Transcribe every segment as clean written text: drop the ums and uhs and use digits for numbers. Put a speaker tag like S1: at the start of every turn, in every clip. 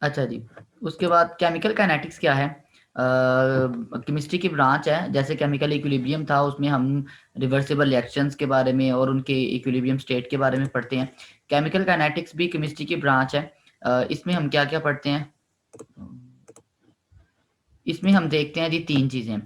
S1: अच्छा जी, उसके बाद केमिकल काइनेटिक्स क्या है? केमिस्ट्री की ब्रांच है, जैसे केमिकल इक्विलिब्रियम था उसमें हम रिवर्सिबल रिएक्शंस के बारे में और उनके इक्विलिब्रियम स्टेट के बारे में पढ़ते हैं। केमिकल काइनेटिक्स भी केमिस्ट्री की ब्रांच है। इसमें हम क्या-क्या पढ़ते हैं? इसमें हम देखते हैं जी 3 चीज़ें।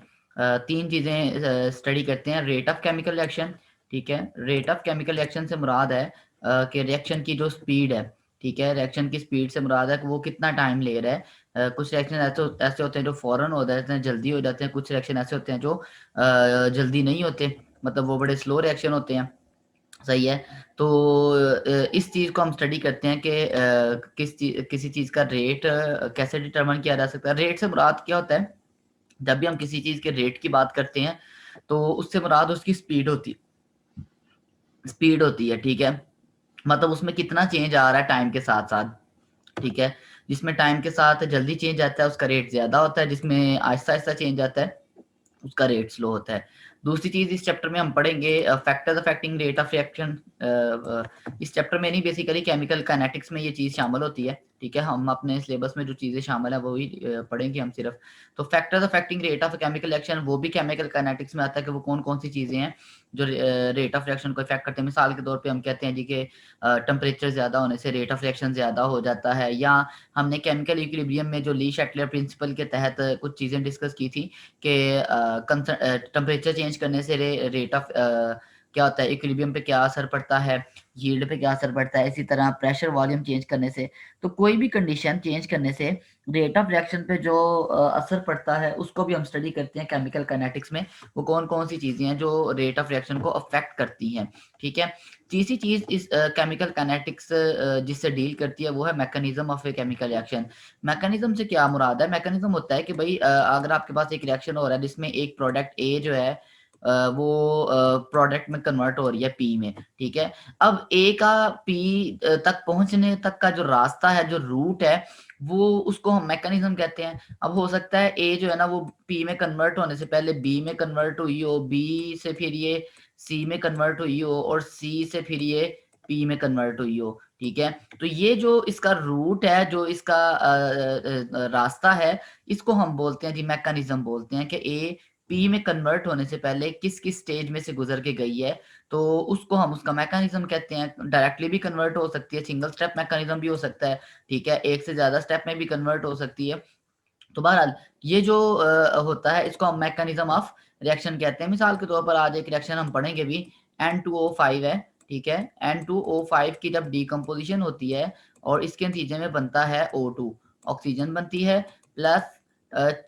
S1: 3 चीज़ें स्टडी करते हैं। रेट ऑफ केमिकल रिएक्शन, ठीक है? रेट ऑफ केमिकल रिएक्शन से मुराद है कि रिएक्शन की जो स्पीड है, ठीक है? रिएक्शन की स्पीड से मुराद है कि वो कितना टाइम ले रहा है। कुछ रिएक्शन ऐसे होते हैं जो फ़ौरन हो जाते हैं, जल्दी हो जाते हैं, कुछ रिएक्शन ऐसे होते हैं जो जल्दी नहीं होते, मतलब वो बड़े स्लो रिएक्शन होते हैं। सही है। तो इस चीज़ को हम स्टडी करते हैं कि किसी चीज़ का रेट कैसे डिटरमाइन किया जा सकता है। रेट से मुराद क्या होता है? जब भी हम किसी चीज़ के रेट की बात करते हैं, तो उससे मुराद उसकी स्पीड होती है, ठीक है? मतलब उसमें कितना चेंज आ रहा है टाइम के साथ-साथ, ठीक है? जिसमें टाइम के साथ जल्दी चेंज आता है, उसका रेट ज़्यादा होता है, जिसमें आहिस्ता-आहिस्ता चेंज आता है, उसका रेट स्लो होता है। दूसरी चीज़ इस चैप्टर में हम पढ़ेंगे factors affecting rate of reaction. इस चैप्टर में नहीं, बेसिकली केमिकल काइनेटिक्स में ये चीज़ शामिल होती है, ठीक है? हम अपने सिलेबस में जो चीज़ें शामिल है वही पढ़ेंगे हम सिर्फ। तो factors affecting rate of chemical reaction वो भी केमिकल काइनेटिक्स में आता है कि वो कौन-कौन सी चीज़ें हैं जो रेट ऑफ रिएक्शन को इफेक्ट करते हैं। मिसाल के तौर पे हम कहते हैं जी कि टेम्परेचर ज़्यादा होने से रेट ऑफ रिएक्शन ज़्यादा हो जाता है, या हमने केमिकल इक्विलिब्रियम में जो ली शैटलर प्रिंसिपल के तहत कुछ चीज़ें डिस्कस की थी कि टेम्परेचर चेंज करने से रेट ऑफ क्या होता है, इक्विलिब्रियम पे क्या असर पड़ता है, यील्ड पे क्या असर पड़ता है, इसी तरह प्रेशर वॉल्यूम चेंज करने से। तो कोई भी कंडीशन चेंज करने से रेट ऑफ रिएक्शन पे जो असर पड़ता है उसको भी हम स्टडी करते हैं केमिकल काइनेटिक्स में। वो कौन-कौन सी चीज़ें हैं जो रेट ऑफ रिएक्शन को अफेक्ट करती हैं, ठीक है? तीसरी चीज़ इस केमिकल काइनेटिक्स जिससे डील करती है वो है mechanism of a chemical reaction. Mechanism से क्या मुराद है? मैकेनिज्म होता है कि भई अगर आपके पास एक रिएक्शन हो रहा है जिसमें एक प्रोडक्ट ए जो है वो प्रोडक्ट में कन्वर्ट हो रही है पी में, ठीक है? अब ए का पी तक पहुँचने तक का जो रास्ता है, जो रूट है, वो उसको हम मैकेनिज्म कहते हैं। अब हो सकता है ए जो है ना वो पी में कन्वर्ट होने से पहले बी में कन्वर्ट हुई हो, बी से फिर ये सी में कन्वर्ट हुई हो और सी से फिर ये पी में कन्वर्ट हुई हो, ठीक है? तो ये जो इसका रूट है, जो इसका रास्ता है, इसको हम बोलते हैं जी मैकेनिज्म बोलते हैं कि ए पी में कन्वर्ट होने से पहले किस-किस स्टेज में से गुज़र के गई है, तो उसको हम उसका मैकेनिज्म कहते हैं। डायरेक्टली भी कन्वर्ट हो सकती है, सिंगल स्टेप मैकेनिज्म भी हो सकता है, ठीक है? एक से ज़्यादा स्टेप में भी कन्वर्ट हो सकती है। तो बहरहाल ये जो होता है इसको हम मैकेनिज्म ऑफ रिएक्शन कहते हैं। मिसाल के तौर पर आज एक रिएक्शन हम पढ़ेंगे भी, N2O5 है, ठीक है? N2O5 की जब डिकम्पोज़िशन होती है और इसके नतीजे में बनता है O2, ऑक्सीजन बनती है प्लस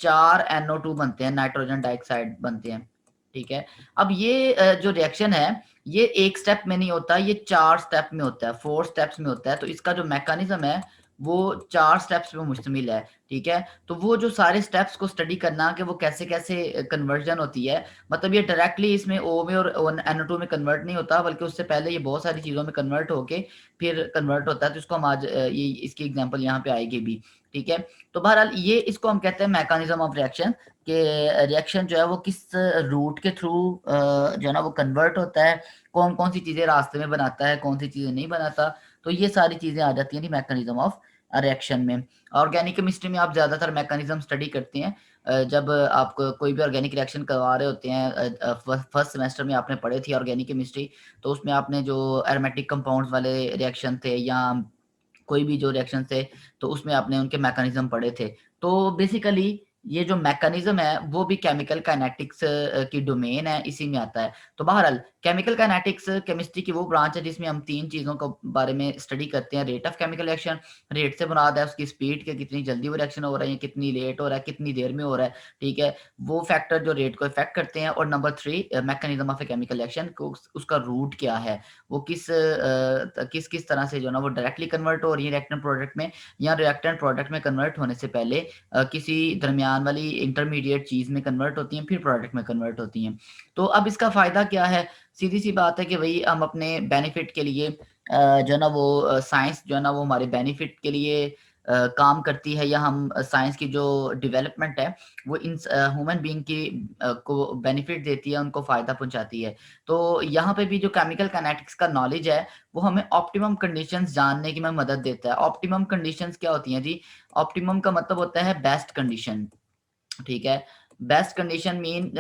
S1: 4 NO2 बनते हैं, नाइट्रोजन डाइऑक्साइड बनते हैं, ठीक है? अब ये जो रिएक्शन है, ये 1 स्टेप में नहीं होता, ये 4 स्टेप में होता है, 4 स्टेप्स में होता है। तो इसका जो मैकेनिज्म है, वो 4 स्टेप्स पे मुश्तमिल है, ठीक है? तो वो जो सारे स्टेप्स को स्टडी करना कि वो कैसे-कैसे कन्वर्जन होती है, मतलब ये डायरेक्टली इसमें O में और NO2 में कन्वर्ट नहीं होता, बल्कि उससे पहले ये बहुत सारी चीज़ों में कन्वर्ट होके फिर कन्वर्ट होता है। तो इसको हम आज ये इसकी एग्ज़ाम्पल यहाँ पे आएगी भी, ठीक है? तो बहरहाल ये इसको हम कहते हैं मैकेनिज़्म ऑफ रिएक्शन, कि रिएक्शन जो है वो किस रूट के थ्रू जो है ना वो कन्वर्ट होता है, कौन-कौन सी चीज़ें रास्ते में बनाता है, कौन सी चीज़ें नहीं बनाता। तो ये सारी चीज़ें आ जाती हैं जी मैकेनिज़्म ऑफ रिएक्शन में। ऑर्गेनिक केमिस्ट्री में आप ज़्यादातर मैकेनिज़्म स्टडी करते हैं जब आप कोई भी ऑर्गेनिक रिएक्शन करवा रहे होते हैं। फर्स्ट सेमेस्टर में आपने पढ़ी थी ऑर्गेनिक केमिस्ट्री, तो उसमें आपने जो एरोमेटिक कंपाउंड्स वाले रिएक्शन थे या कोई भी जो रिएक्शन थे, तो उसमें आपने उनके मैकेनिज़्म पढ़े थे। तो बेसिकली ये जो मैकेनिज़्म है, वो भी केमिकल काइनेटिक्स की डोमेन है, इसी में आता है। तो बहरहाल केमिकल काइनेटिक्स केमिस्ट्री की वो ब्रांच है जिसमें हम 3 चीज़ों को बारे में स्टडी करते हैं। Rate of chemical reaction, rate से मुराद है उसकी स्पीड कि कितनी जल्दी वो रिएक्शन हो रहा है, कितनी लेट हो रहा है, कितनी देर में हो रहा है, ठीक है? वो फैक्टर जो रेट को इफ़ेक्ट करते हैं। और number 3 mechanism of a chemical reaction को उसका रूट क्या है? वो किस-किस तरह से जो है ना वो डायरेक्टली कन्वर्ट हो रही है रिएक्टेंट प्रोडक्ट में, या रिएक्टेंट प्रोडक्ट में कन्वर्ट होने से पहले किसी दरमियान वाली इंटरमीडिएट चीज़ में कन्वर्ट होती हैं, फिर प्रोडक्ट में कन्वर्ट होती हैं। तो अब इसका फ़ायदा क्या है? सीधी-सी बात है कि भई हम अपने बेनिफिट के लिए जो है ना वो साइंस जो है ना वो हमारे बेनिफिट के लिए काम करती है, या हम साइंस की जो डेवलपमेंट है वो इन ह्यूमन बीइंग की को बेनिफिट देती है, उनको फ़ायदा पहुँचाती है। तो यहाँ पे भी जो केमिकल काइनेटिक्स का नॉलेज है, वो हमें ऑप्टिमम कंडीशंस जानने की में मदद देता है। ऑप्टिमम कंडीशंस क्या होती हैं जी? ऑप्टिमम का मतलब होता है बेस्ट कंडीशन, ठीक है? बेस्ट कंडीशन मीन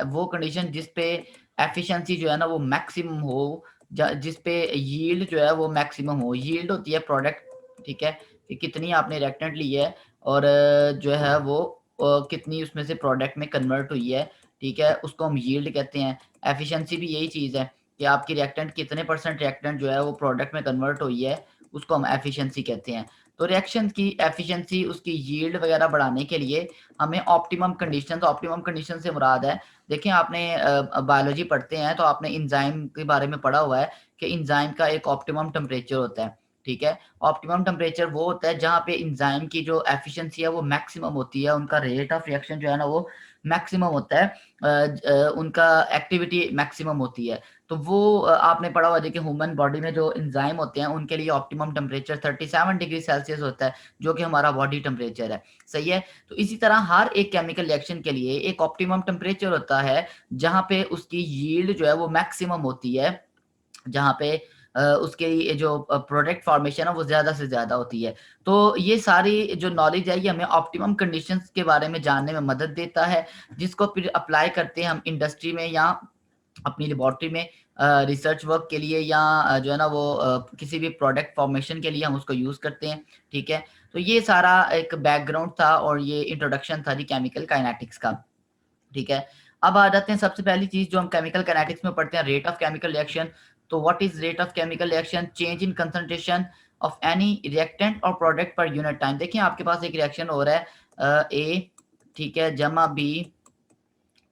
S1: वो कंडीशन जिस पे एफिशिएंसी जो है ना वो मैक्सिमम हो, जिस पे यील्ड जो है वो मैक्सिमम हो। यील्ड होती है प्रोडक्ट, ठीक है? कि कितनी आपने रिएक्टेंट ली है और जो है वो कितनी उसमें से प्रोडक्ट में कन्वर्ट हुई है, ठीक है? उसको हम यील्ड कहते हैं। एफिशिएंसी भी यही चीज़ है कि आपकी रिएक्टेंट कितने परसेंट रिएक्टेंट जो है वो प्रोडक्ट में कन्वर्ट हुई है, उसको हम एफिशिएंसी कहते हैं। तो रिएक्शन की एफिशिएंसी, उसकी यील्ड वगैरह बढ़ाने के लिए हमें ऑप्टिमम कंडीशन से मुराद है, देखिए आपने बायोलॉजी पढ़ते हैं तो आपने एंजाइम के बारे में पढ़ा हुआ है कि एंजाइम का एक ऑप्टिमम टेम्परेचर होता है, ठीक है? ऑप्टिमम टेम्परेचर वो होता है जहाँ पे एंजाइम की जो एफिशिएंसी है वो मैक्सिमम होती है, उनका रेट ऑफ रिएक्शन जो है ना वो मैक्सिमम होता है, उनका एक्टिविटी मैक्सिमम होती है। तो वो आपने पढ़ा हुआ है कि ह्यूमन बॉडी में जो एंजाइम होते हैं उनके लिए ऑप्टिमम टेम्परेचर 37 डिग्री सेल्सियस होता है, जो कि हमारा बॉडी टेम्परेचर है, सही है? तो इसी तरह हर एक केमिकल रिएक्शन के लिए एक ऑप्टिमम टेम्परेचर होता है, जहाँ पे उसकी यील्ड जो है वो मैक्सिमम होती है, जहाँ पे उसके ये जो प्रोडक्ट फॉर्मेशन है वो ज़्यादा से ज़्यादा होती है। तो ये सारी जो नॉलेज है ये हमें ऑप्टिमम कंडीशंस के बारे में जानने में मदद देता है, जिसको फिर अप्लाई करते हैं हम इंडस्ट्री में या अपनी लैबोरेटरी में रिसर्च वर्क के लिए, या जो है ना वो किसी भी प्रोडक्ट फॉर्मेशन के लिए हम उसको यूज़ करते हैं, ठीक है? तो ये सारा एक बैकग्राउंड था और ये इंट्रोडक्शन था जी केमिकल काइनेटिक्स का, ठीक है? अब आ जाते हैं सबसे पहली चीज़ जो हम केमिकल काइनेटिक्स में पढ़ते हैं, रेट ऑफ केमिकल रिएक्शन। तो what is rate of chemical reaction? Change in concentration of any reactant और प्रोडक्ट पर यूनिट टाइम। देखिए आपके पास एक रिएक्शन हो रहा है ए, ठीक है, जमा बी,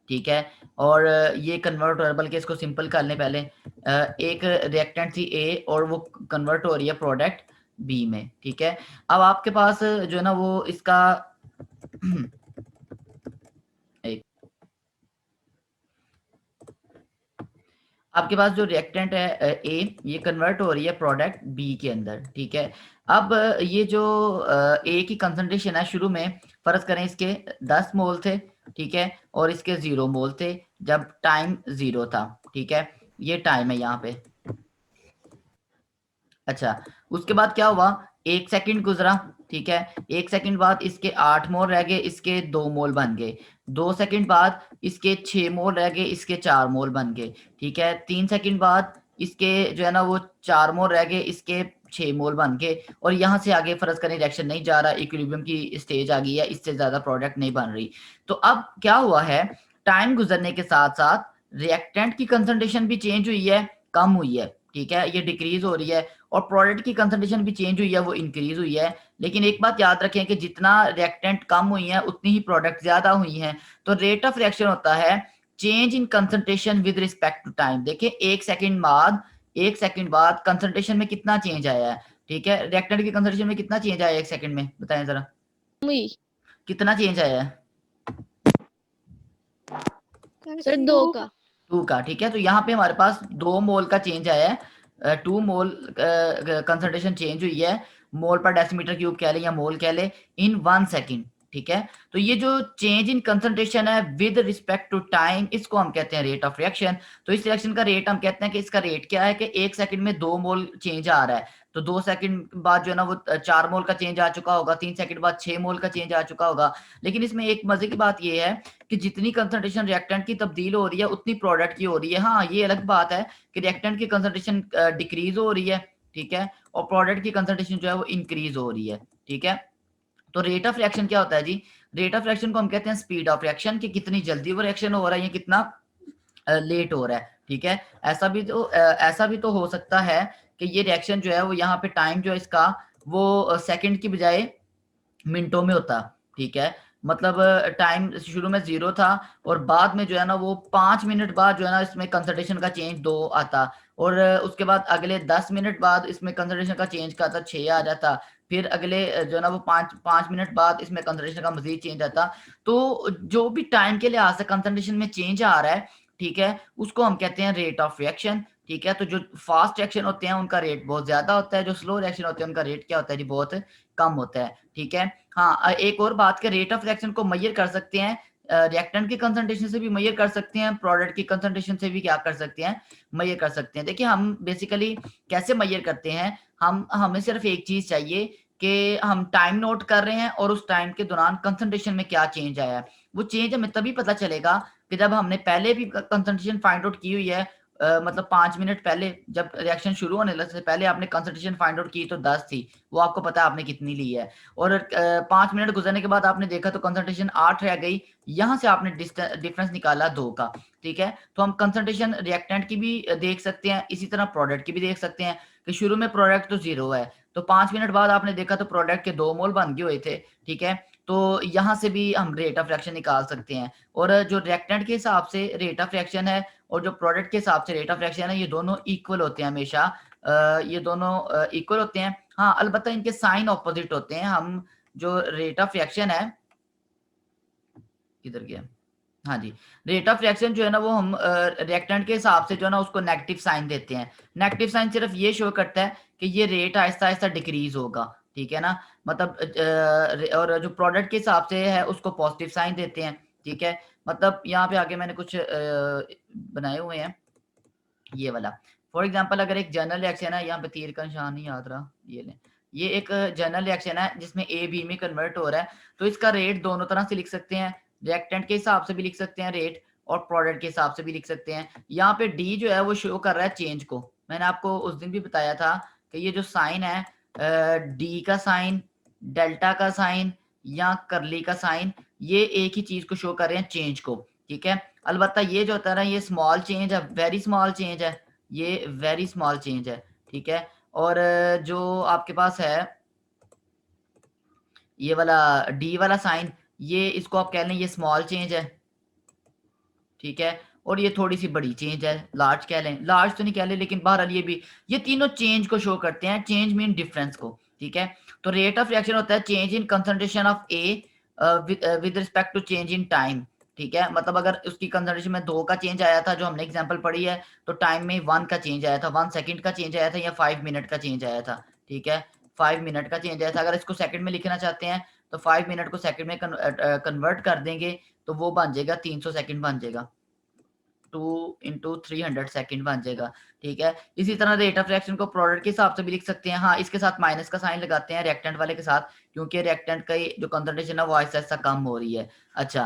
S1: ठीक है? और ये कन्वर्ट हो रहा है, बल्कि इसको सिंपल कर लें पहले। एक रिएक्टेंट थी ए और वो कन्वर्ट हो रही है प्रोडक्ट बी में, ठीक है? अब आपके पास जो है ना वो इसका एक आपके पास जो रिएक्टेंट है ए, ये कन्वर्ट हो रही है प्रोडक्ट बी के अंदर, ठीक है? अब ये जो ए की कंसंट्रेशन है, शुरू में फर्ज करें इसके 10 मोल थे, ठीक है? और इसके 0 मोल थे जब टाइम 0 था, ठीक है? ये टाइम है यहाँ पे। अच्छा, उसके बाद क्या हुआ? 1 सेकंड गुज़रा, ठीक है? 1 सेकंड बाद इसके 8 मोल रह गए, इसके 2 मोल बन गए। 2 सेकंड बाद इसके 6 मोल रह गए, इसके 4 मोल बन गए, ठीक है? 3 सेकंड बाद इसके जो है ना वो 4 मोल रह गए, इसके 6 मोल बन गए, और यहाँ से आगे फ़र्ज़ करें रिएक्शन नहीं जा रहा, इक्विलिब्रियम की स्टेज आ गई है, इससे ज़्यादा प्रोडक्ट नहीं बन रही। तो अब क्या हुआ है, टाइम गुज़रने के साथ-साथ रिएक्टेंट की कंसंट्रेशन भी चेंज हुई है, कम हुई है, ठीक है? ये डिक्रीज़ हो रही है, और प्रोडक्ट की कंसंट्रेशन भी चेंज हुई है, वो इंक्रीज़ हुई है। लेकिन एक बात याद रखें कि जितना रिएक्टेंट कम हुई है, उतनी ही प्रोडक्ट ज़्यादा हुई हैं। तो रेट ऑफ रिएक्शन होता है change in concentration with respect to time. देखिए 1 सेकंड बाद कंसंट्रेशन में कितना चेंज आया है, ठीक है? रिएक्टेंट की कंसंट्रेशन में कितना चेंज आया है 1 सेकंड में? बताएँ ज़रा।
S2: हुई
S1: कितना चेंज आया है?
S2: सर 2 का
S1: 2 का, ठीक है? तो यहाँ पे हमारे पास 2 मोल का चेंज आया है। 2 मोल कंसंट्रेशन चेंज हुई है, मोल पर डेसीमीटर क्यूब कह लें या मोल कह लें, इन 1 सेकंड, ठीक है? तो ये जो चेंज इन कंसंट्रेशन है विद रिस्पेक्ट टू टाइम, इसको हम कहते हैं रेट ऑफ रिएक्शन। तो इस रिएक्शन का रेट हम कहते हैं कि इसका रेट क्या है कि 1 सेकंड में 2 मोल चेंज आ रहा है। तो 2 सेकंड बाद जो है ना वो 4 मोल का चेंज आ चुका होगा, 3 सेकंड बाद 6 मोल का चेंज आ चुका होगा। लेकिन इसमें एक मज़े की बात ये है कि जितनी कंसंट्रेशन रिएक्टेंट की तब्दील हो रही है, उतनी प्रोडक्ट की हो रही है। हाँ, ये अलग बात है कि रिएक्टेंट की कंसंट्रेशन डिक्रीज़ हो रही है, ठीक है? और प्रोडक्ट की कंसंट्रेशन जो है वो इंक्रीज़ हो रही है, ठीक है? तो रेट ऑफ रिएक्शन क्या होता है जी? रेट ऑफ रिएक्शन को हम कहते हैं स्पीड ऑफ रिएक्शन, कि कितनी जल्दी वो रिएक्शन हो रहा है या कितना लेट हो रहा है, ठीक है? ऐसा भी तो हो सकता है कि ये रिएक्शन जो है वो यहाँ पे टाइम जो है इसका वो सेकंड की बजाय मिनटों में होता, ठीक है? मतलब टाइम शुरू में 0 था और बाद में जो है ना वो 5 मिनट बाद जो है ना इसमें कंसंट्रेशन का चेंज 2 आता, और उसके बाद अगले 10 मिनट बाद इसमें कंसंट्रेशन का चेंज क्या आता, 6 आ जाता। फिर अगले जो है ना वो 5 मिनट बाद इसमें कंसंट्रेशन का मज़ीद चेंज आता। तो जो भी टाइम के लिहाज़ से कंसंट्रेशन में चेंज आ रहा है, ठीक है? उसको हम कहते हैं रेट ऑफ रिएक्शन, ठीक है? तो जो फास्ट रिएक्शन होते हैं उनका रेट बहुत ज़्यादा होता है, जो स्लो रिएक्शन होते हैं उनका रेट क्या होता है जी, बहुत कम होता है, ठीक है। हाँ, एक और बात के रेट ऑफ रिएक्शन को मेजर कर सकते हैं, रिएक्टेंट की कंसंट्रेशन से भी मेजर कर सकते हैं, प्रोडक्ट की कंसंट्रेशन से भी क्या कर सकते हैं, मेजर कर सकते हैं। देखिए हम बेसिकली कैसे मेजर करते हैं, हमें सिर्फ एक चीज चाहिए कि हम टाइम नोट कर रहे हैं और उस टाइम के दौरान कंसंट्रेशन में क्या चेंज आया है। वो चेंज हमें तभी पता चलेगा कि जब हमने पहले भी कंसंट्रेशन फाइंड आउट की हुई है, मतलब 5 मिनट पहले जब रिएक्शन शुरू होने से पहले आपने कंसंट्रेशन फाइंड आउट की तो 10 थी, वो आपको पता है आपने कितनी ली है, और 5 मिनट गुजरने के बाद आपने देखा तो कंसंट्रेशन 8 रह गई, यहाँ से आपने डिफरेंस निकाला 2 का, ठीक है। तो हम कंसंट्रेशन रिएक्टेंट की भी देख सकते हैं, इसी तरह प्रोडक्ट की भी देख सकते हैं कि शुरू में प्रोडक्ट तो 0 है, तो 5 मिनट बाद आपने देखा तो प्रोडक्ट के 2 मोल बन गए हुए थे, ठीक है। तो यहाँ से भी हम रेट ऑफ रिएक्शन निकाल सकते हैं, और जो रिएक्टेंट के हिसाब से रेट ऑफ रिएक्शन है और जो प्रोडक्ट के हिसाब से रेट ऑफ रिएक्शन है, ये दोनों इक्वल होते हैं हमेशा, ये दोनों इक्वल होते हैं। हाँ, अलबत्ता इनके साइन ऑपोजिट होते हैं। हम जो रेट ऑफ रिएक्शन है, किधर गया, हाँ जी, रेट ऑफ रिएक्शन जो है ना वो हम रिएक्टेंट के हिसाब से जो है ना उसको नेगेटिव साइन देते हैं। नेगेटिव साइन सिर्फ ये शो करता है कि ये रेट आहिस्ता आहिस्ता डिक्रीज होगा, ठीक है ना, मतलब और जो प्रोडक्ट के हिसाब से है उसको पॉजिटिव साइन देते हैं, ठीक है। मतलब यहाँ पे आगे मैंने कुछ बनाए हुए हैं, ये वाला फॉर एग्जांपल अगर एक जनरल रिएक्शन है, यहाँ पे तीर का निशान नहीं याद रहा, ये लें, ये एक जनरल रिएक्शन है जिसमें ए बी में कन्वर्ट हो रहा है, तो इसका रेट दोनों तरह से लिख सकते हैं, रिएक्टेंट के हिसाब से भी लिख सकते हैं रेट, और प्रोडक्ट के हिसाब से भी लिख सकते हैं। यहाँ पे डी जो है वो शो कर रहा है चेंज को। मैंने आपको उस दिन भी बताया था कि ये जो साइन है, डी का साइन, डेल्टा का साइन या करली का साइन, ये एक ही चीज को शो कर रहे हैं, चेंज को, ठीक है। अलबत्ता ये जो होता है ना, ये स्मॉल चेंज है, वेरी स्मॉल चेंज है, ये वेरी स्मॉल चेंज है, ठीक है। और जो आपके पास है ये वाला डी वाला साइन, ये इसको आप कह लें ये स्मॉल चेंज है, ठीक है। और ये थोड़ी सी बड़ी चेंज है, लार्ज कह लें, लार्ज तो नहीं कह लें लेकिन बहरहाल ये भी, ये तीनों चेंज को शो करते हैं, चेंज मीन डिफरेंस को, ठीक है। तो रेट ऑफ रिएक्शन होता है change in concentration of A with respect to change in time, ठीक है। मतलब अगर उसकी कंसंट्रेशन में 2 का चेंज आया था जो हमने एग्जांपल पढ़ी है, तो टाइम में 1 का चेंज आया था, 1 सेकंड का चेंज आया था या 5 मिनट का चेंज आया था, ठीक है। 5 मिनट का चेंज आया था। अगर इसको सेकंड में लिखना चाहते हैं तो 5 मिनट को सेकंड में कन्वर्ट कर देंगे तो वो बन जाएगा 300 सेकंड बन जाएगा, 2 इंटू 300 सेकंड बन जाएगा, ठीक है। इसी तरह रेट ऑफ रिएक्शन को प्रोडक्ट के हिसाब से भी लिख सकते हैं। हाँ, इसके साथ माइनस का साइन लगाते हैं रिएक्टेंट वाले के साथ, क्योंकि रिएक्टेंट का जो कंसंट्रेशन है वो आहिस्ता आहिस्ता कम हो रही है। अच्छा,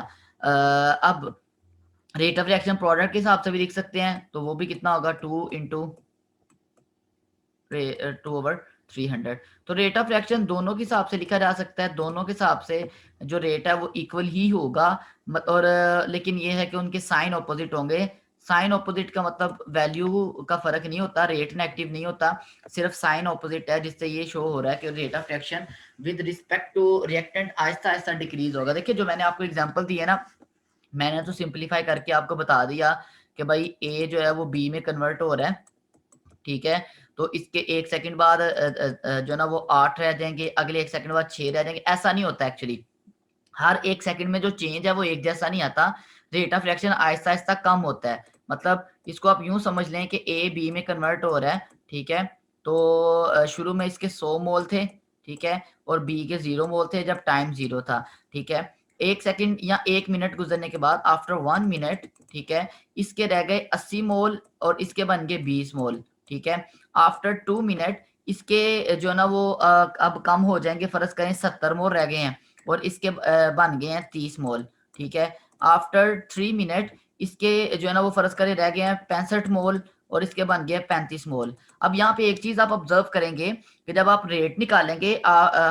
S1: अब रेट ऑफ रिएक्शन प्रोडक्ट के हिसाब से भी लिख सकते हैं, तो वो भी कितना होगा, 2 इंटू 2/300। तो रेट ऑफ रिएक्शन दोनों के हिसाब से लिखा जा सकता है, दोनों के हिसाब से जो रेट है वो इक्वल ही होगा, और लेकिन ये है कि उनके साइन ऑपोजिट होंगे। साइन ऑपोजिट का मतलब वैल्यू का फर्क नहीं होता, रेट नेगेटिव नहीं होता, सिर्फ साइन ऑपोजिट है, जिससे ये शो हो रहा है कि rate of reaction with respect to reactant आहिस्ता आहिस्ता डिक्रीज होगा। देखिए जो मैंने आपको एग्जांपल दी है ना, मैंने तो सिंपलीफाई करके आपको बता दिया कि भाई ए जो है वो बी में कन्वर्ट हो रहा है, ठीक है। तो इसके 1 सेकंड बाद जो ना वो 8 रह जाएंगे, अगले 1 सेकंड बाद 6 रह जाएंगे, ऐसा नहीं होता एक्चुअली। हर 1 सेकंड में जो चेंज है वो एक जैसा नहीं आता, rate of reaction Aahista Aahista कम होता है। मतलब इसको आप यूं समझ लें कि ए बी में कन्वर्ट हो रहा है, ठीक है। तो शुरू में इसके 100 मोल थे, ठीक है, और बी के 0 मोल थे जब टाइम 0 था, ठीक है। 1 सेकंड या 1 मिनट गुजरने के बाद आफ्टर 1 मिनट, ठीक है, इसके रह गए 80 मोल और इसके बन गए 20 मोल, ठीक है। आफ्टर 2 मिनट इसके जो ना वो अब कम हो जाएंगे, फर्ज करें 70 मोल रह गए हैं और इसके बन गए हैं 30 मोल, ठीक है। आफ्टर 3 मिनट इसके जो है ना वो फर्ज करें रह गए हैं 65 मोल और इसके बन गए 35 मोल। अब यहाँ पे एक चीज आप ऑब्जर्व करेंगे कि जब आप रेट निकालेंगे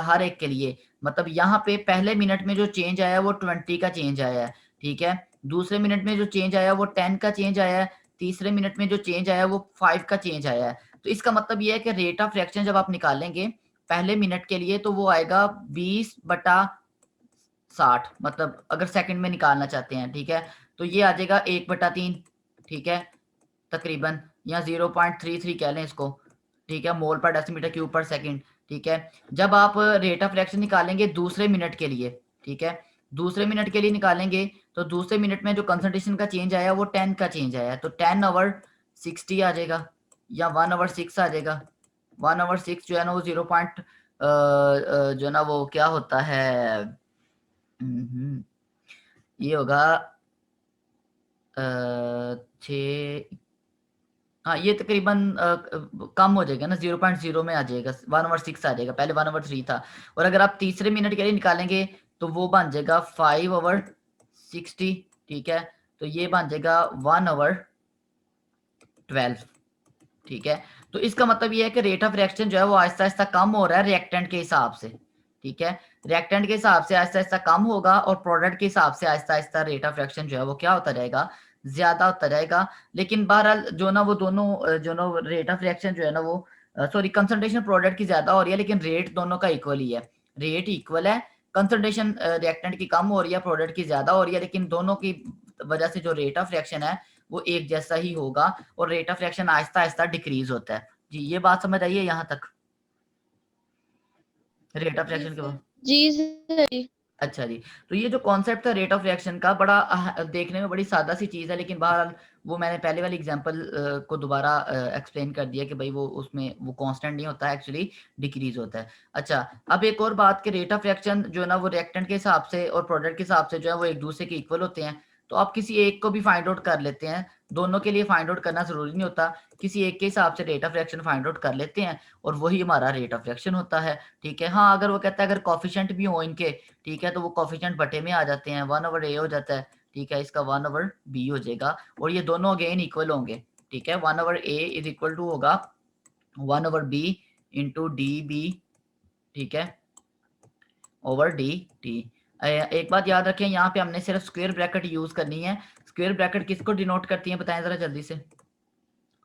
S1: हर एक के लिए, मतलब यहाँ पे पहले मिनट में जो चेंज आया वो 20 का चेंज आया है, ठीक है। दूसरे मिनट में जो चेंज आया वो 10 का चेंज आया है, तीसरे मिनट में जो चेंज आया वो 5 का चेंज आया है। तो इसका मतलब ये है कि रेट ऑफ रिएक्शन जब आप निकालेंगे पहले मिनट के लिए तो वो आएगा 20/60, मतलब अगर सेकंड में निकालना चाहते हैं, ठीक है, तो ये आ जाएगा 1/3, ठीक है, तकरीबन, या 0.33 कह लें इसको, ठीक है, मोल पर डेसीमीटर क्यूब पर सेकंड, ठीक है। जब आप रेट ऑफ रिएक्शन निकालेंगे दूसरे मिनट के लिए, ठीक है, दूसरे मिनट के लिए निकालेंगे तो दूसरे मिनट में जो कंसंट्रेशन का चेंज आया वो 10 का चेंज आया, तो 10/60 आ जाएगा या 1/6 आ जाएगा। 1/6 जो है ना वो जो ना वो क्या होता है, ये होगा 6, हाँ ये तकरीबन कम हो जाएगा ना, 0.0 में आ जाएगा, 1/6 आ जाएगा, पहले 1/3 था। और अगर आप तीसरे मिनट के लिए निकालेंगे तो वो बन जाएगा 5/60, ठीक है। तो ये बन जाएगा 1/12, ठीक है। तो इसका मतलब ये है कि रेट ऑफ रिएक्शन जो है वो आहिस्ता आहिस्ता कम हो रहा है रिएक्टेंट के हिसाब से, ठीक है। रिएक्टेंट के हिसाब से आहिस्ता आहिस्ता कम होगा और प्रोडक्ट के हिसाब से Aahista Aahista rate of reaction जो है वो क्या होता जाएगा, ज्यादा होता जाएगा। लेकिन बहरहाल जो ना वो दोनों जो ना रेट ऑफ रिएक्शन जो है ना वो सॉरी कंसंट्रेशन प्रोडक्ट की ज्यादा हो रही है, लेकिन रेट दोनों का इक्वल ही है, रेट इक्वल है। कंसंट्रेशन रिएक्टेंट की कम हो रही है, प्रोडक्ट की ज्यादा हो रही है, लेकिन दोनों की वजह से जो रेट ऑफ रिएक्शन है वो एक जैसा ही होगा और रेट ऑफ रिएक्शन आहिस्ता आहिस्ता डिक्रीज होता है। जी ये बात समझ आई है यहाँ तक, रेट ऑफ रिएक्शन के बाद?
S2: जी सर।
S1: अच्छा जी, तो ये जो कॉन्सेप्ट था रेट ऑफ रिएक्शन का, बड़ा देखने में बड़ी सादा सी चीज़ है, लेकिन बहरहाल वो मैंने पहले वाली एग्जांपल को दोबारा एक्सप्लेन कर दिया कि भाई वो उसमें वो कांस्टेंट नहीं होता है, एक्चुअली डिक्रीज होता है। अच्छा, अब एक और बात कि रेट ऑफ रिएक्शन जो है ना वो रिएक्टेंट के हिसाब से और प्रोडक्ट के हिसाब से जो है वो एक दूसरे के इक्वल होते हैं। तो आप किसी एक को भी फाइंड आउट कर लेते हैं, दोनों के लिए फाइंड आउट करना जरूरी नहीं होता, किसी एक के हिसाब से rate of reaction find out कर लेते हैं और वही हमारा रेट ऑफ रिएक्शन होता है, ठीक है। हाँ अगर वो कहता है अगर कॉफिशिएंट भी हो इनके, ठीक है, तो वो कॉफिशिएंट बटे में आ जाते हैं, 1/a हो जाता है, ठीक है, इसका 1/b हो जाएगा और ये दोनों अगेन इक्वल होंगे, ठीक है। 1/a इज इक्वल टू होगा 1/b इंटू डी, ठीक है, ओवर डी टी। एक बात याद रखें, यहाँ पे हमने सिर्फ स्क्वायर ब्रैकेट यूज करनी है। स्क्वायर ब्रैकेट किसको डिनोट करती है बताएं जरा जल्दी से,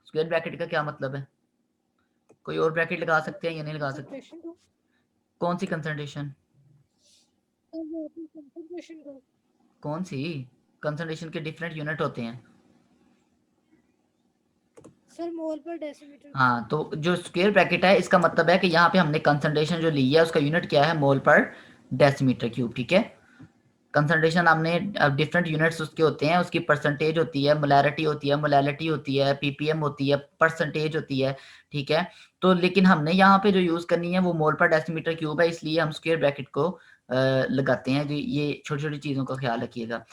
S1: स्क्वायर ब्रैकेट का क्या मतलब है? कोई और ब्रैकेट लगा सकते हैं या नहीं लगा सकते? कौन सी कंसंट्रेशन? कौन सी कंसंट्रेशन के डिफरेंट यूनिट होते हैं
S3: सर? मोल पर डेसीमीटर।
S1: हाँ, तो जो स्क्वायर ब्रैकेट है इसका मतलब है कि यहाँ पे हमने कंसंट्रेशन जो ली है उसका यूनिट क्या है, मोल पर डेसीमीटर क्यूब, ठीक है। कंसंट्रेशन हमने डिफरेंट यूनिट्स उसके होते हैं, उसकी परसेंटेज होती है, मोलैरिटी होती है, मोलैलिटी होती है, पीपीएम होती है, परसेंटेज होती है, ठीक है। तो लेकिन हमने यहाँ पे जो यूज करनी है वो मोल पर डेसीमीटर क्यूब है, इसलिए हम स्क्वायर ब्रैकेट को लगाते हैं। ये छोटी छोटी चीजों का ख्याल रखिएगा।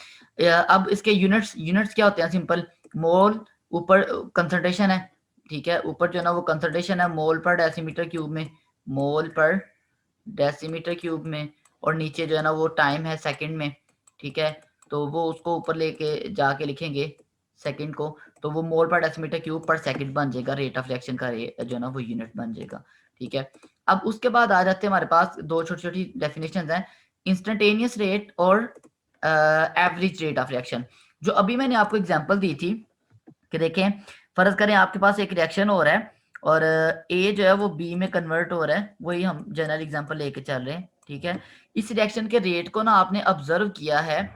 S1: अब इसके यूनिट्स यूनिट्स क्या होते हैं, सिंपल, मोल ऊपर कंसंट्रेशन है, ठीक है, ऊपर जो है ना वो कंसंट्रेशन है मोल पर डेसीमीटर क्यूब में, मोल पर डेसीमीटर क्यूब में, और नीचे जो है ना वो टाइम है सेकंड में, ठीक है। तो वो उसको ऊपर लेके जाके लिखेंगे सेकंड को, तो वो मोल पर डेसीमीटर क्यूब पर सेकंड बन जाएगा, रेट ऑफ रिएक्शन का जो है ना वो यूनिट बन जाएगा, ठीक है। अब उसके बाद आ जाते हैं हमारे पास दो छोटी छोटी डेफिनेशंस हैं, इंस्टेंटेनियस रेट और एवरेज रेट ऑफ रिएक्शन। जो अभी मैंने आपको एग्जांपल दी थी कि देखें, फर्ज करें आपके पास एक रिएक्शन हो रहा है और ए जो है वो बी में कन्वर्ट हो रहा है, वही हम जनरल एग्जांपल लेके चल रहे हैं, ठीक है। इस रिएक्शन के रेट को ना आपने ऑब्जर्व किया है,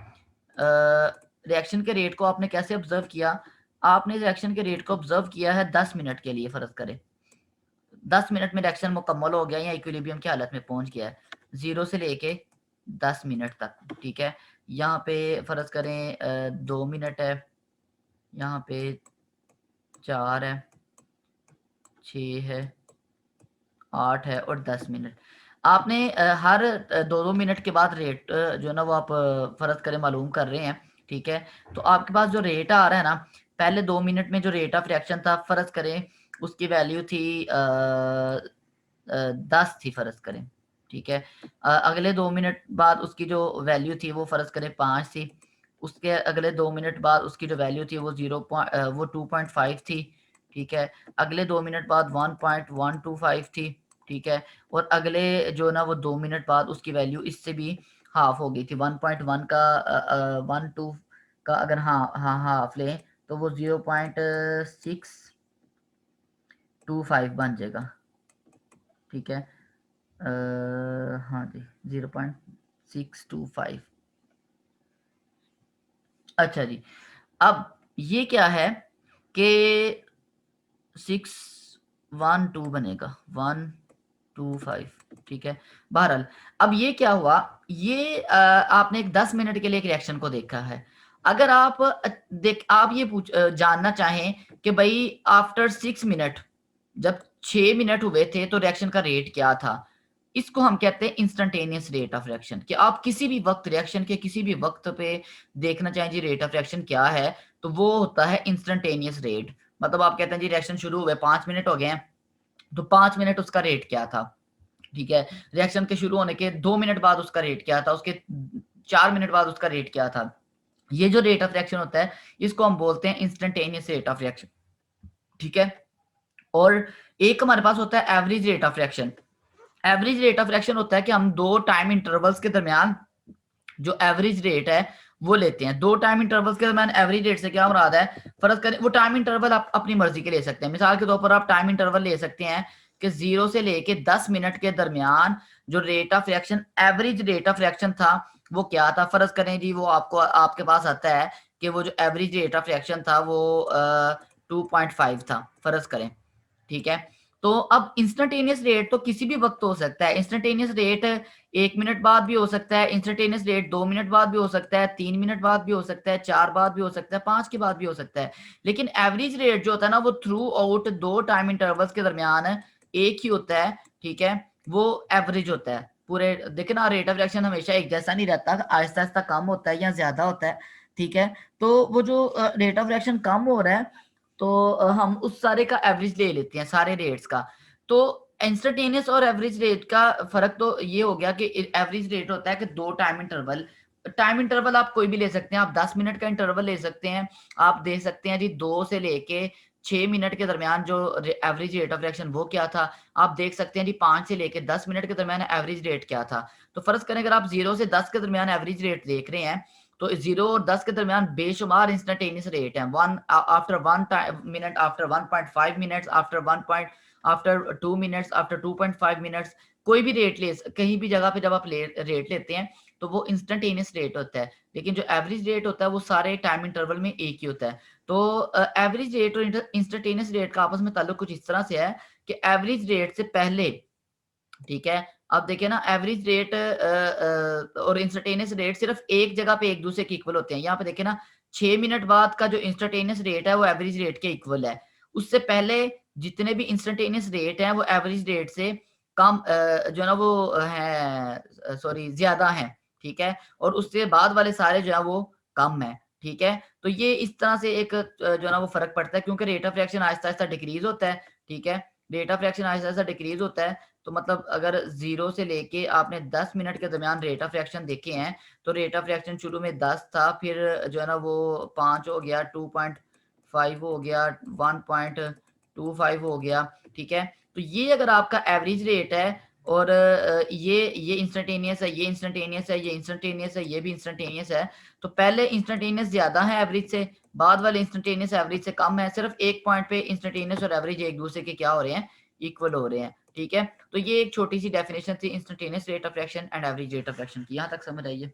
S1: रिएक्शन के रेट को आपने कैसे ऑब्जर्व किया, आपने रिएक्शन के रेट को ऑब्जर्व किया है 10 मिनट के लिए, फर्ज करें 10 मिनट में रिएक्शन मुकम्मल हो गया या इक्विलिब्रियम की हालत में पहुंच गया है, 0 से लेके 10 मिनट तक, ठीक है। यहाँ पे फर्ज करें 2 मिनट है, यहाँ पे 4 है, 6 है, 8 है और 10 मिनट। आपने हर 2-2 मिनट के बाद रेट जो है ना वो आप फर्ज करें मालूम कर रहे हैं, ठीक है। तो आपके पास जो रेट आ रहा है ना, पहले 2 मिनट में जो रेट ऑफ रिएक्शन था फर्ज करें उसकी वैल्यू थी 10 थी फर्ज करें, ठीक है। अगले 2 मिनट बाद उसकी जो वैल्यू थी वो फर्ज करें 5 थी, उसके अगले 2 मिनट बाद उसकी जो वैल्यू थी वो 2.5 थी, ठीक है। अगले 2 मिनट बाद 1.125 थी, ठीक है। और अगले जो ना वो 2 मिनट बाद उसकी वैल्यू इससे भी हाफ हो गई थी, 1.1 का 1.2 का अगर हाफ लें तो वो 0.625 बन जाएगा, ठीक है। हाँ जी 0.625। अच्छा जी, अब ये क्या है कि 612 बनेगा 125, ठीक है। बहरहाल अब ये क्या हुआ, ये आपने एक 10 मिनट के लिए एक रिएक्शन को देखा है। अगर आप आप ये जानना चाहें कि भाई आफ्टर 6 मिनट, जब 6 मिनट हुए थे तो रिएक्शन का रेट क्या था, इसको हम कहते हैं इंस्टेंटेनियस रेट ऑफ रिएक्शन, कि आप किसी भी वक्त रिएक्शन के किसी भी वक्त पे देखना चाहें जी रेट ऑफ रिएक्शन क्या है, तो वो होता है इंस्टेंटेनियस रेट। मतलब आप कहते हैं जी रिएक्शन शुरू हुए 5 मिनट हो गए हैं, तो 5 मिनट उसका रेट क्या था, ठीक है। रिएक्शन के शुरू होने के 2 मिनट बाद उसका रेट क्या था, उसके 4 मिनट बाद उसका रेट क्या था। ये जो रेट ऑफ रिएक्शन होता है इसको हम बोलते हैं इंस्टेंटेनियस रेट ऑफ रिएक्शन, ठीक है। और एक हमारे पास होता है average rate of reaction. Average rate of reaction होता है कि हम दो टाइम इंटरवल्स के दरमियान जो एवरेज रेट है वो लेते हैं। दो टाइम इंटरवल्स के दरमियान एवरेज रेट से क्या मुराद है, फर्ज करें वो टाइम इंटरवल आप अपनी मर्जी के ले सकते हैं। मिसाल के तौर पर आप टाइम इंटरवल ले सकते हैं कि 0 से लेके 10 मिनट के दरमियान जो rate of reaction average rate of reaction था वो क्या था। फर्ज करें जी वो आपको आपके पास आता है कि वो जो एवरेज रेट ऑफ रिएक्शन था वो 2.5 था, फर्ज करें, ठीक है। तो अब इंस्टेंटेनियस रेट तो किसी भी वक्त हो सकता है। इंस्टेंटेनियस रेट 1 मिनट बाद भी हो सकता है, इंस्टेंटेनियस रेट 2 मिनट बाद भी हो सकता है, 3 मिनट बाद भी हो सकता है, 4 बाद भी हो सकता है, 5 के बाद भी हो सकता है। लेकिन एवरेज रेट जो होता है ना वो थ्रू आउट दो टाइम इंटरवल्स के दरमियान एक ही होता है, ठीक है। वो एवरेज होता है पूरे। देखिए ना रेट ऑफ रिएक्शन हमेशा एक जैसा नहीं रहता, आहिस्ता आहिस्ता कम होता है या ज्यादा होता है, ठीक है। तो वो जो रेट ऑफ रिएक्शन कम हो रहा है तो हम उस सारे का एवरेज ले लेते हैं, सारे रेट्स का। तो इंस्टेंटेनियस और एवरेज रेट का फर्क तो ये हो गया कि एवरेज रेट होता है कि दो टाइम इंटरवल आप कोई भी ले सकते हैं। आप 10 मिनट का इंटरवल ले सकते हैं, आप दे सकते हैं जी 2 से लेके 6 मिनट के दरमियान जो एवरेज रेट ऑफ रिएक्शन वो क्या था। आप देख सकते हैं जी 5 से लेके 10 मिनट के दरमियान एवरेज रेट क्या था। तो फर्ज करें अगर आप 0 से 10 के दरमियान एवरेज रेट देख रहे हैं तो 0 और 10 के दरमियान बेशुमार इंस्टेंटेनियस रेट है। 1 after 1 minute, after 1.5 minutes, after 2 minutes, after 2.5 minutes, कोई भी रेट ले कहीं भी जगह पे जब आप रेट लेते हैं तो वो इंस्टेंटेनियस रेट होता है। लेकिन जो एवरेज रेट होता है वो सारे टाइम इंटरवल में एक ही होता है। तो एवरेज रेट और इंस्टेंटेनियस रेट का आपस में ताल्लुक कुछ इस तरह से है कि एवरेज रेट से पहले, ठीक है, अब देखिए ना एवरेज रेट और इंस्टेंटेनियस रेट सिर्फ एक जगह पे एक दूसरे के इक्वल होते हैं। यहाँ पे देखिए ना 6 मिनट बाद का जो इंस्टेंटेनियस रेट है वो एवरेज रेट के इक्वल है। उससे पहले जितने भी इंस्टेंटेनियस रेट हैं वो एवरेज रेट से कम जो है ना वो है सॉरी ज्यादा है, ठीक है। और उससे बाद वाले सारे जो है वो कम है, ठीक है। तो ये इस तरह से एक जो है ना वो फर्क पड़ता है क्योंकि रेट ऑफ रिएक्शन आहिस्ता आहिस्ता डिक्रीज होता है, ठीक है। रेट ऑफ रिएक्शन आहिस्ता आहिस्ता डिक्रीज होता है। तो मतलब अगर 0 से लेके आपने 10 मिनट के दरमियान रेट ऑफ रिएक्शन देखे हैं तो रेट ऑफ रिएक्शन शुरू में 10 था, फिर जो है ना वो 5 हो गया, 2.5 हो गया, 1.25 हो गया, ठीक है। तो ये अगर आपका एवरेज रेट है और ये इंस्टेंटेनियस है, ये इंस्टेंटेनियस है, ये इंस्टेंटेनियस है, ये भी इंस्टेंटेनियस है, तो पहले इंस्टेंटेनियस ज्यादा है एवरेज से, बाद वाले इंस्टेंटेनियस एवरेज से कम है। सिर्फ एक पॉइंट पे इंस्टेंटेनियस और एवरेज एक दूसरे के क्या हो रहे हैं, इक्वल हो रहे हैं, ठीक है। तो ये एक छोटी सी डेफिनेशन थी instantaneous rate of reaction and average rate of reaction की। यहाँ तक समझ आइए।